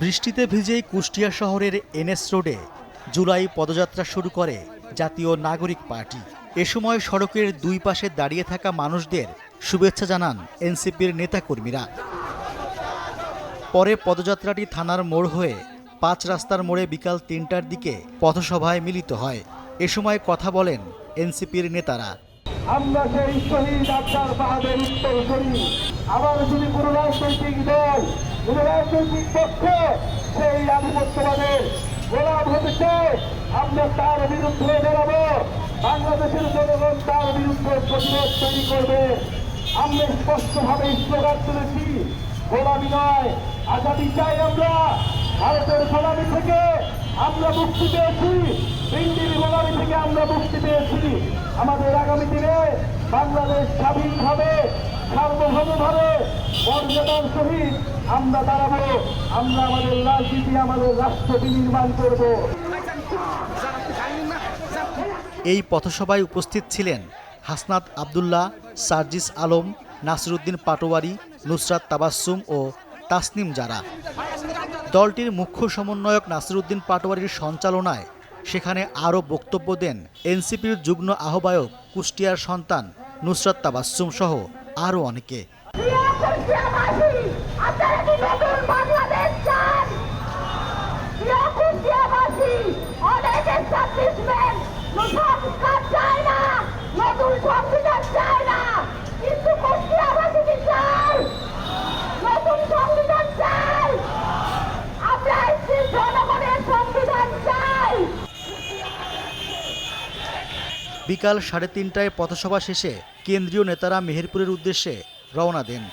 বৃষ্টিতে ভিজেই কুষ্টিয়া শহরের এনএস রোডে জুলাই পদযাত্রা শুরু করে জাতীয় নাগরিক পার্টি। এ সময় সড়কের দুই পাশে দাঁড়িয়ে থাকা মানুষদের শুভেচ্ছা জানান এনসিপির নেতাকর্মীরা। পরে পদযাত্রাটি থানার মোড় হয়ে ৫ রাস্তার মোড়ে বিকাল ৩টার দিকে পথসভায় মিলিত হয়। এ সময় কথা বলেন এনসিপির নেতারা। আমরা সেই শহীদ আফসার সাহেবের উত্তরসূরি, আবার যদি কোনো রাজনৈতিক দল কোনো রাজনৈতিক পক্ষে সেই আধিপত্যবাদের গোলাম হতে চায়, আমরা তার বিরুদ্ধে দাঁড়াবো। বাংলাদেশের জনগণ তার বিরুদ্ধে প্রতিরোধ তৈরি করবে। আমরা স্পষ্টভাবে স্লোগান তুলেছি, গোলামি নয় আজাদি চাই। আমরা ভারতের গোলামি থেকে আমরা মুক্তি পেয়েছি, দিল্লির গোলামি থেকে আমরা মুক্তি পেয়েছি। আমাদের আগামী দিনে বাংলাদেশ স্বাধীনভাবে সার্বভৌমভাবে মর্যাদার সহিত আমরা দাঁড়াবো। আমরা আমাদের রাজনীতি, আমাদের রাষ্ট্র বিনির্মাণ করব। এই পথসভায় উপস্থিত ছিলেন হাসনাত আবদুল্লাহ, সার্জিস আলম, নাসিরউদ্দিন পাটোয়ারি, নুসরাত তাবাসসুম ও তাসনিম জারা। দলটির মুখ্য সমন্বয়ক নাসিরউদ্দিন পাটোয়ারির সঞ্চালনায় সেখানে আরও বক্তব্য দেন এনসিপির যুগ্ম আহ্বায়ক কুষ্টিয়ার সন্তান নুসরাত তাবাসসুম সহ আরও অনেকে। বিকাল ৩:৩০টায় পথসভা শেষে কেন্দ্রীয় নেতারা মেহেরপুরের উদ্দেশ্যে রওনা দেন।